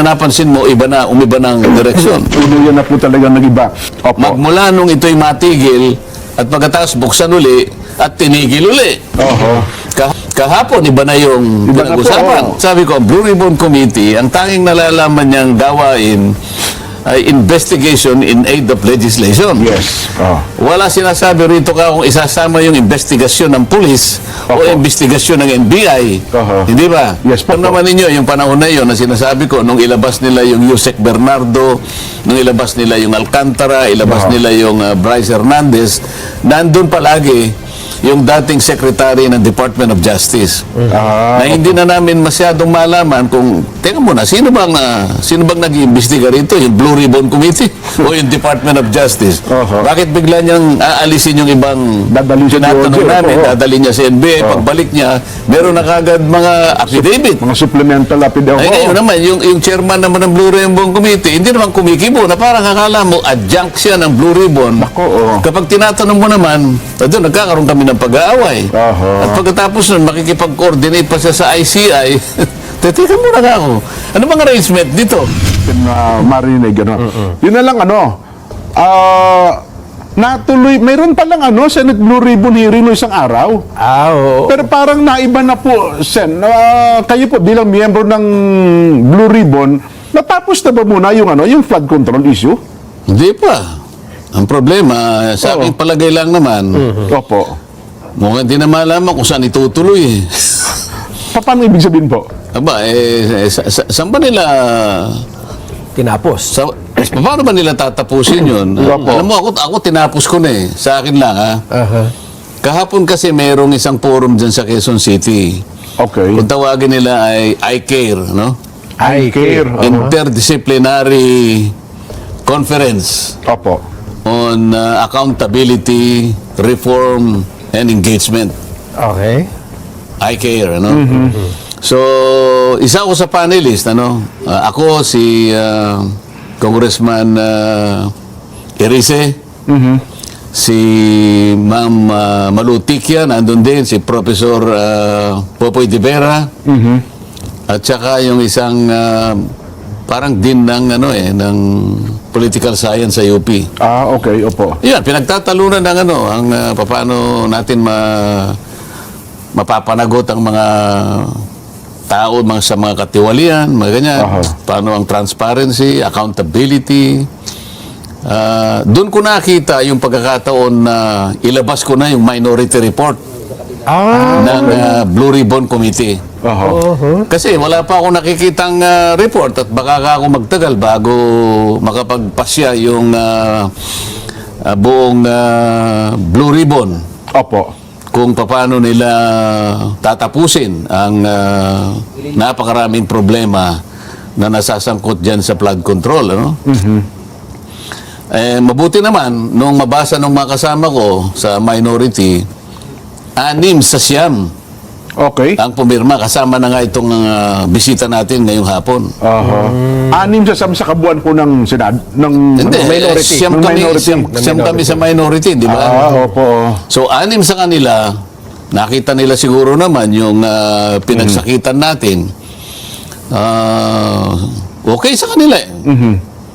napansin mo, umiba ng direksyon. Tuluyan na po talaga nag-iba. Opo. Magmula nung ito'y matigil, at pagkatapos buksan uli, at tinigil uli. Oho. Kahapon, iba na yung Iba na po, pinag-usapan. Sabi ko, Blue Ribbon Committee, ang tanging nalalaman niyang gawain ay investigation in aid of legislation. Yes. Oh. Wala sinasabi rito ka kung isasama yung investigasyon ng pulis o Opo. investigasyon ng NBI. Oho. Hindi ba? Yes po. Alam naman ninyo, yung panahon na yun na sinasabi ko, nung ilabas nila yung Yusek Bernardo, nung ilabas nila yung Alcantara, ilabas Oho. nila yung Bryce Hernandez, nandun palagi yung dating Secretary ng Department of Justice. Na hindi na namin masyadong malaman kung, teka muna, sino bang nag-iimbestiga rito? Yung Blue Ribbon Committee o yung Department of Justice? Oho. Bakit bigla niyang aalisin yung ibang Dadalhin sa tinatanong DOJ, namin, opo. dadalhin niya sa NBI, pagbalik niya, meron na kagad mga affidavit. Mga supplemental Ay, affidavit. ngayon naman, yung chairman naman ng Blue Ribbon Committee, hindi naman kumikibo na parang akala mo, adjunct siya ng Blue Ribbon. Ako, oh. Kapag tinatanong mo naman, doon nagkakaroon kami ng pag-aaway. Oho. At pagkatapos nun, makikipag-coordinate pa siya sa ICI, teka muna nga ako. Ano bang arrangement dito? Marinig, ano. Yun na lang, natuloy, mayroon palang Senate Blue Ribbon hearing no isang araw. Oo. Pero parang naiba na po, Sen. Kayo po bilang miyembro ng Blue Ribbon, natapos na ba muna yung flood control issue? Hindi pa. Ang problema, sa aking palagay lang naman, Opo. mukhang hindi na malaman kung saan itutuloy. Paano ibig sabihin po? Aba, saan ba nila... Tinapos. Paano ba nila tatapusin yun? Opo. Alam mo, ako tinapos ko na eh. Sa akin lang, ha? Aha. Kahapon kasi mayroong isang forum dyan sa Quezon City. Okay. Kung tawagin nila ay I-CARE, no? I-CARE. Interdisciplinary Conference Opo. on Accountability, Reform, and Engagement. Okay. I-CARE, ano? So, isa ako sa panelist, ano? Ako, si Congressman Erice, si Ma'am Malutikia, nandun din, si Professor Popoy de Vera, at saka yung isang parang din ng, ng political science sa UP. Okay, opo. Yan, pinagtatalunan ng ang paano natin mapapanagot ang mga tao sa mga katiwalian, mga ganyan. Aha. Paano ang transparency, accountability. Doon ko nakita yung pagkakataon na ilabas ko na yung minority report ng Blue Ribbon Committee. Kasi wala pa ako nakikitang report at baka ako magtagal bago makapagpasya yung buong Blue Ribbon Opo. kung paano nila tatapusin ang napakaraming problema na nasasangkot dyan sa flood control. Ano? Mabuti naman, nung mabasa ng mga kasama ko sa minority, 6 sa 9 Okay. ang pumirma. Kasama na nga itong bisita natin ngayong hapon. Anim sa kabuuan po ng Senado, ng Hindi, minority. siyam Ng kami, minority. siyam kami sa minority, di ba? Opo. So, 6 sa kanila, nakita nila siguro naman yung pinagsakitan natin. Okay sa kanila eh.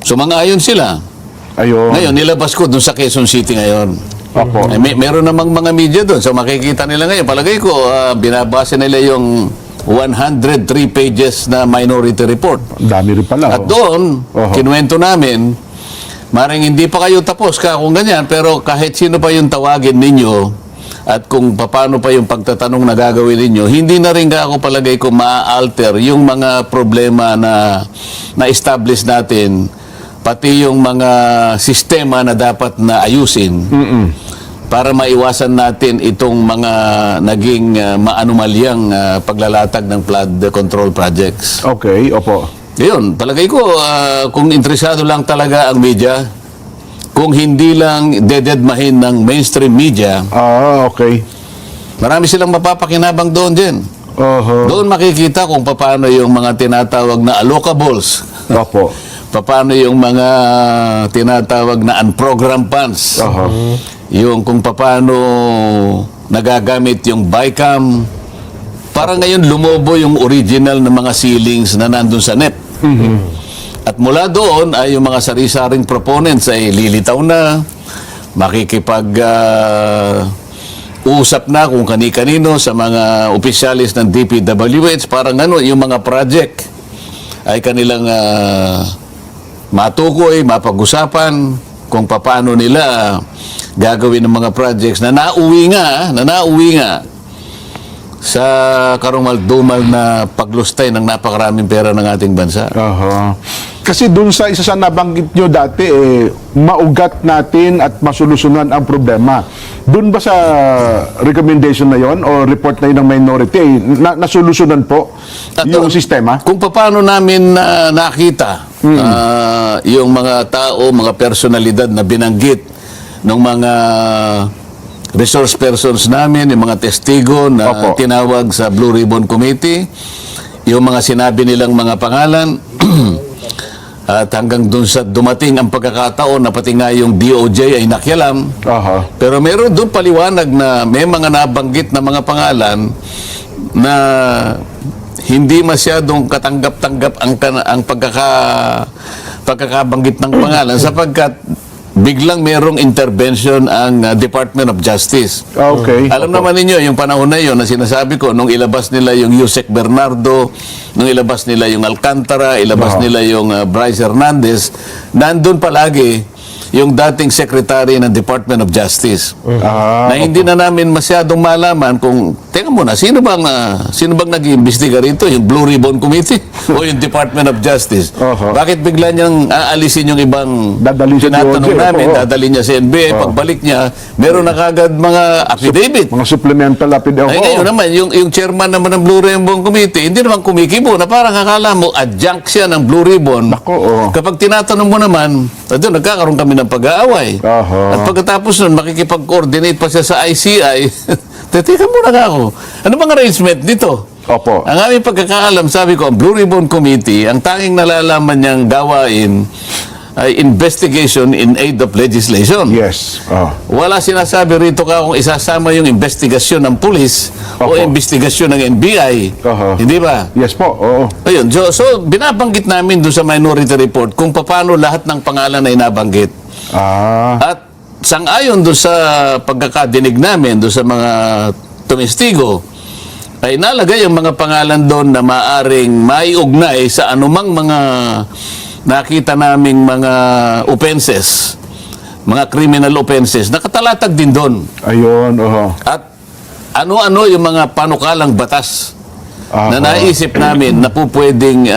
Sumang-ayon sila. Ayun. Ngayon, nilabas ko dun sa Quezon City ngayon. Opo. Meron namang mga media doon. So, makikita nila ngayon. Palagay ko, binabasa nila yung 103 pages na minority report. Ang dami rin pala. At doon, kinuwento namin, maring hindi pa kayo tapos kung ganyan, pero kahit sino pa yung tawagin ninyo, at kung paano pa yung pagtatanong na gagawin ninyo, hindi na rin ako palagay ko ma-alter yung mga problema na na-establish natin, pati yung mga sistema na dapat na ayusin para maiwasan natin itong mga naging maanumalyang paglalatag ng flood control projects. Okay, opo. Yun, palagay ko, kung interesado lang talaga ang media, kung hindi lang dededmahin ng mainstream media, Okay. marami silang mapapakinabang doon din. Doon makikita kung paano yung mga tinatawag na allocables. Opo. Paano yung mga tinatawag na unprogrammed funds. Yung kung paano nagagamit yung BICAM. Para ngayon lumobo yung original na mga ceilings na nandun sa NEP. At mula doon ay yung mga sari-saring proponents ay lilitaw na, usap na kung kani-kanino sa mga opisyalis ng DPWH, parang yung mga project ay kanilang matukoy, mapag-usapan kung paano nila gagawin ng mga projects na nauwi nga sa karumal-dumal na paglustay ng napakaraming pera ng ating bansa. Kasi dun sa isa sa nabanggit nyo dati, maugat natin at masolusyonan ang problema. Dun ba sa recommendation na yon o report na yun ng minority, nasolusyonan po yung sistema? Kung paano namin nakita yung mga tao, mga personalidad na binanggit ng mga resource persons namin, yung mga testigo na tinawag sa Blue Ribbon Committee, yung mga sinabi nilang mga pangalan, at hanggang dun sa dumating ang pagkakataon na pati nga yung DOJ ay nakialam. Pero meron dun paliwanag na may mga nabanggit na mga pangalan na hindi masyadong katanggap-tanggap ang pagkakabanggit ng pangalan sapagkat biglang merong intervention ang Department of Justice. Alam naman ninyo, yung panahon na yun na sinasabi ko, nung ilabas nila yung Yusek Bernardo, nung ilabas nila yung Alcantara, ilabas nila yung Bryce Hernandez, nandun palagi yung dating Secretary ng Department of Justice. Na hindi na namin masyadong malaman kung, teka muna, sino bang nag-iimbestiga rito? Yung Blue Ribbon Committee o yung Department of Justice? Bakit bigla niyang aalisin yung ibang tinatanong namin, dadali niya sa NBI, pagbalik niya, meron na kagad mga affidavit. Mga supplemental affidavit. Ay, ngayon naman, yung chairman naman ng Blue Ribbon Committee, hindi naman kumikibo na parang akala mo, adjunct siya ng Blue Ribbon. Kapag tinatanong mo naman, doon, nagkakaroon kami ng pag-aaway. At pagkatapos nun, makikipag-coordinate pa siya sa ICI. Teka muna ka ako. Ano bang arrangement dito? Ang aming pagkakaalam, sabi ko, ang Blue Ribbon Committee, ang tanging nalalaman niyang gawain ay investigation in aid of legislation. Wala sinasabi rito ka kung isasama yung investigasyon ng pulis o investigasyon ng NBI. Hindi ba? Yes po. Ayun. So, binabanggit namin doon sa minority report kung paano lahat ng pangalan ay nabanggit. At sang-ayon doon sa pagkakadinig namin doon sa mga tumestigo, ay nalagay ang mga pangalan doon na maaring maiugnay sa anumang mga nakita naming mga offenses, mga criminal offenses, nakatalatag din doon. At ano-ano yung mga panukalang batas na naisip namin na po pwedeng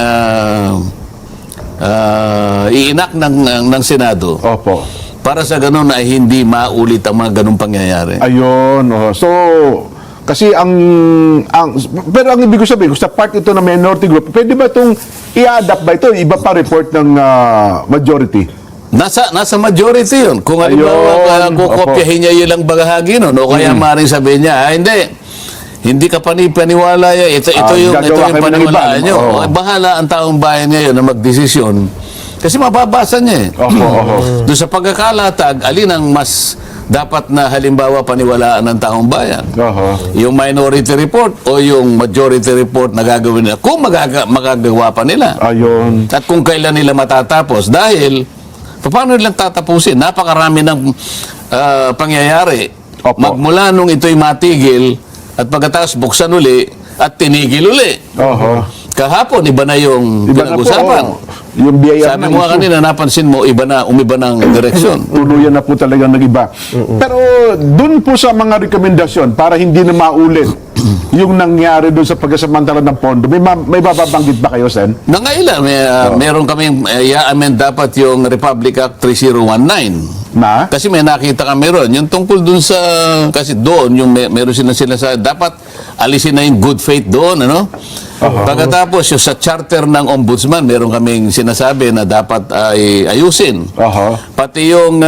i-enact ng Senado. Para sa ganun ay hindi maulit ang mga ganung pangyayari. So, kasi pero ang ibig ko sabihin, kung sa part ito ng minority group, pwede ba itong i-adapt ba ito? Iba pa report ng majority? Nasa majority yun. Kung halimbawa, kukopyahin niya yun lang bahagi nun, o kaya maaaring sabihin niya, hindi ka paniwala yan. Ito yung paniwalaan nyo. Bahala ang taong bayan ngayon na magdesisyon. Kasi mababasa niya doon sa pagkakalatag, alin ang mas dapat na halimbawa paniwalaan ng taong bayan? Yung minority report o yung majority report na gagawin nila? Kung magagawa pa nila. At kung kailan nila matatapos. Dahil, paano nilang tatapusin? Napakarami ng pangyayari. Magmula nung ito'y matigil at pagkatapos buksan uli at tinigil uli. Kahapon, iba na yung pinag-usapan. Yung BIR sabi mo kanina, napansin mo, umiba ng direksyon. Tuluyan na po talaga nag-iba. Pero dun po sa mga rekomendasyon, para hindi na maulit yung nangyari dun sa pagkasamantala ng pondo, may bababanggit ba kayo, Sen? Nangailan, meron kaming i-amend dapat yung Republic Act 3019. Kasi may nakita kami ron. Yung tungkol dun sa, kasi doon, yung meron sila sa, dapat alisin na yung good faith doon, ano? Pagkatapos, yung sa charter ng ombudsman, meron kaming sinasabi na dapat ay ayusin. Pati yung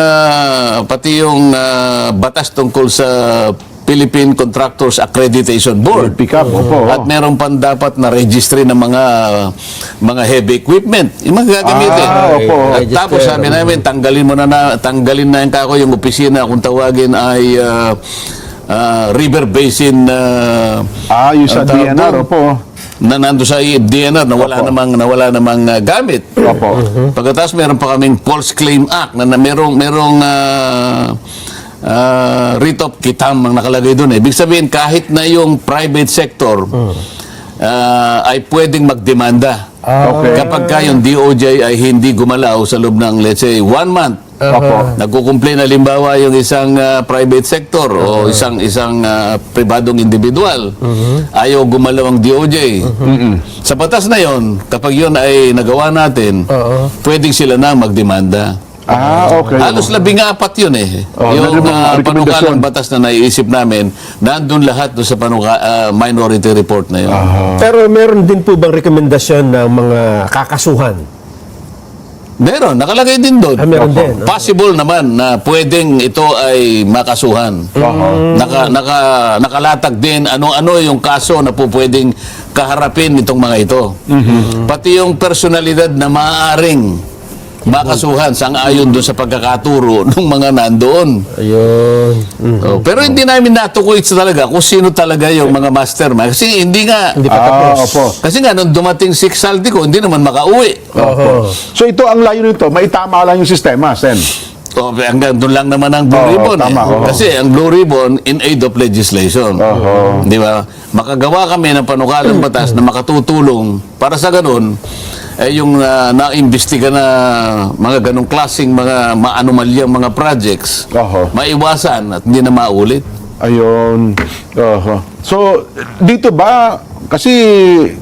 batas tungkol sa Philippine Contractors Accreditation Board. At meron pang dapat na registry ng mga heavy equipment. Yung mga gagamitin. At tapos sabi namin, tanggalin na yung kako yung opisina kung tawagin ay River Basin yung sa DNR, na nando sa DNR na wala namang gamit. Opo. Pagkatapos meron pa kaming False Claim Act na merong writ of quitam ang nakalagay doon. Ibig sabihin kahit na yung private sector ay pwedeng magdemanda. Okay. Kapag ka yung DOJ ay hindi gumalaw sa loob ng let's say 1 month. Opo. Nagkukumplain halimbawa yung isang private sector o isang pribadong individual. Ayaw gumalaw ang DOJ. Sa batas na yon, kapag yun ay nagawa natin, pwedeng sila na magdemanda. Okay. Halos 14 yun eh. Meron Yung mga rekomendasyon. panukalang batas na naiisip namin, nandun lahat doon sa minority report na yun. Pero meron din po bang rekomendasyon ng mga kakasuhan? Meron, nakalagay din doon. Meron din. Possible naman na pwedeng ito ay makasuhan. Nakalatag din ano-ano yung kaso na po pwedeng kaharapin itong mga ito. Pati yung personalidad na maaaring makasuhan sang-ayon doon sa pagkakaturo ng mga nandoon. Ayun. Pero hindi namin natukoy talaga kung sino talaga yung mga mastermind. Kasi hindi nga, Hindi pa tapos. Opo. kasi nga nung dumating si Saldico, hindi naman makauwi. Opo. So ito ang layo nito, maitama lang yung sistema, Sen. Hanggang doon lang naman ang Blue Oo, Ribbon. tama, oo. Kasi ang Blue Ribbon in aid of legislation. Di ba? Makagawa kami ng panukalang batas na makatutulong para sa ganun, yung naimbestiga na mga ganong klaseng mga maanomalyang mga projects, maiwasan at hindi na maulit. Ayun. So, dito ba, kasi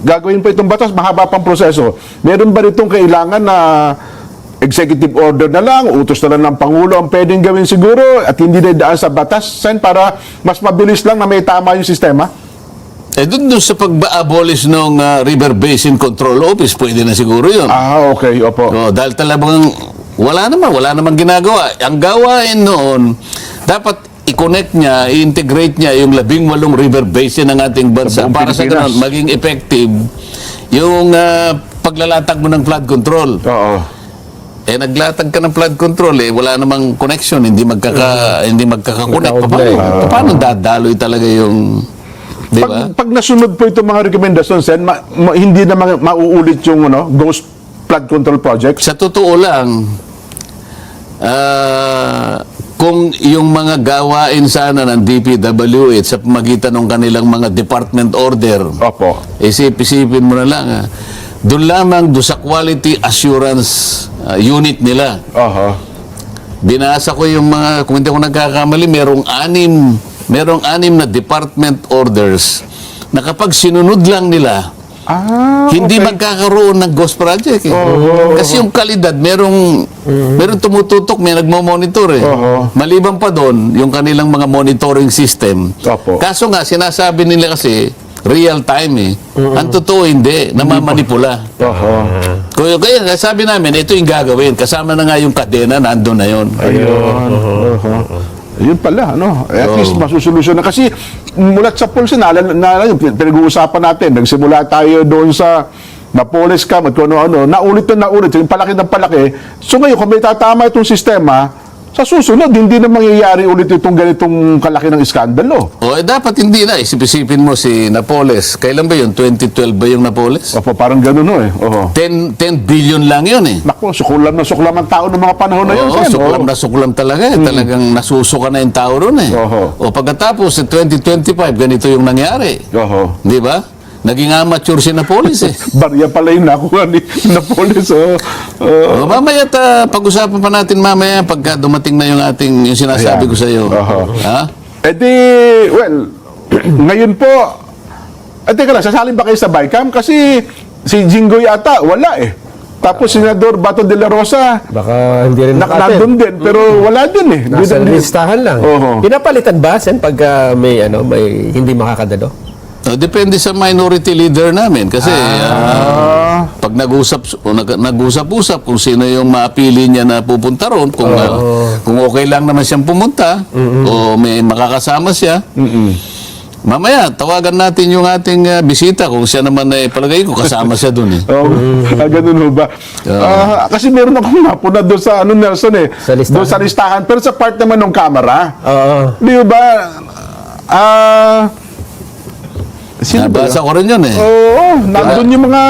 gagawin pa itong batas, mahaba pang proseso. Meron ba itong kailangan na executive order na lang, utos na lang ng Pangulo ang pwedeng gawin siguro at hindi na daan sa batas, Sen, para mas mabilis lang na may tama yung sistema? Doon sa pag-abolish ng River Basin Control Office, pwede na siguro yun. Okay, opo. Dahil talagang wala namang ginagawa. Ang gawain noon, dapat i-connect niya, i-integrate niya yung 18 river basin ng ating bansa Sa buong para sa Pilipinas. ganun maging effective yung paglalatag mo ng flood control. Oo. Naglatag ka ng flood control wala namang connection, hindi magkaka-connect. Paano dadaloy talaga yung, di ba? Pag nasunod po itong mga rekomendasyon, Sen, hindi na mauulit yung ghost flood control projects? Sa totoo lang, kung yung mga gawain sana ng DPWH sa pamagitan ng kanilang mga department order, Opo. isipin mo na lang, doon lamang doon sa quality assurance unit nila. Binasa ko yung mga, kung hindi ako nagkakamali, merong anim na department orders na kapag sinunod lang nila, hindi magkakaroon ng ghost project. Kasi yung kalidad, merong tumututok, may nagmo-monitor. Maliban pa doon, yung kanilang mga monitoring system. Opo. Kaso nga, sinasabi nila kasi, real time Ang totoo hindi, namamanipula. Kaya sabi namin, ito yung gagawin. Kasama na nga yung kadena, nandun na yun. Ayun pala, at least masusolusyon na. Kasi mulat sa pulse pinag-uusapan natin, nagsimula tayo doon sa Napoles Cam at kung ano-ano, naulit yung palaki ng palaki. So ngayon, kung may tatama itong sistema, sa susunod, hindi na mangyayari ulit itong ganitong kalaki ng iskandalo. Dapat hindi na. Isipin mo si Napoles. Kailan ba yun? 2012 ba yung Napoles? Opo, parang gano'n 10 billion lang yun Naku, suklam ang tao ng mga panahon na yun, Sen. suklam na suklam talaga. Talagang nasusuka na yung tao ron pagkatapos, 2025, ganito yung nangyari. Di ba? Naging amateur si Napoles Barya pala yung nakuha ni Napoles. Mamaya pag-usapan pa natin mamaya pagka dumating na yung sinasabi ko sa iyo. Ha? Ngayon po, teka lang, sasalin ba kayo sa BICAM? Kasi si Jingo yata, wala Tapos Senador Bato de la Rosa, Baka hindi rin nandun din, pero wala din Nasa listahan lang. Pinapalitan ba, Sen, pag may hindi makakadalo? Depende sa minority leader namin kasi pag nag-usap-usap kung sino yung mapili niya na pupunta ron, kung okay lang naman siyang pumunta o may makakasama siya. Mamaya, tawagan natin yung ating bisita kung siya naman palagay ko kasama siya doon ganun ba? Kasi meron akong napuna doon sa Nelson Sa listahan. doon sa listahan. Pero sa part naman ng camera, di ba? Sino ba Nabasa ko rin yun eh. Oo, nandun yung mga...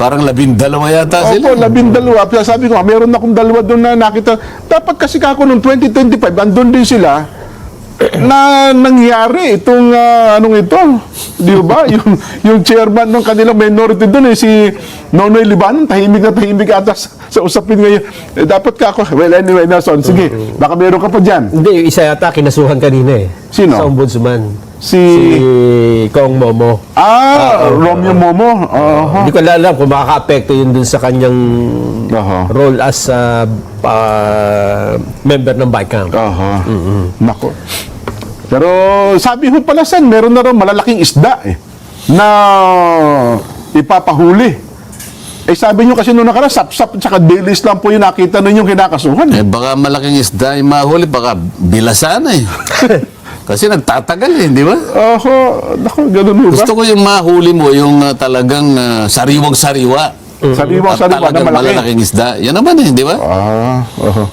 Parang 12 yata sila. Opo, 12. Sabi ko, meron akong 2 doon na nakita. Dapat kasi kako noong 2025, andun din sila na nangyari itong anong ito. Di ba? yung chairman ng kanilang minority doon si Nonoy Liban, tahimik na tahimik ata sa usapin ngayon. Dapat kako. Well, anyway, Nelson, sige. Baka meron ka pa dyan. Hindi, yung isa yata kinasuhan kanina eh. Sino? Sa ombudsman. Si Kong Momo. Romeo Momo. Hindi ko alam kung makaka-apekto yun dun sa kanyang role as member ng BICAM. Nako. Pero sabi ho pala Sen, meron na raw malalaking isda na ipapahuli. Sabi nyo kasi noong nakaraan, sap-sap at saka dailies lang po yung nakita ninyong kinakasuhan. Baka malaking isda yung mahuli, baka bilasan eh. Kasi nagtatagal eh, di ba? Nako, ganun ho ba? Gusto ko yung mahuli mo, yung talagang sariwang-sariwa. Sariwang-sariwa na Talagang malaki. malalaking isda. Yan naman eh, di ba? Oho.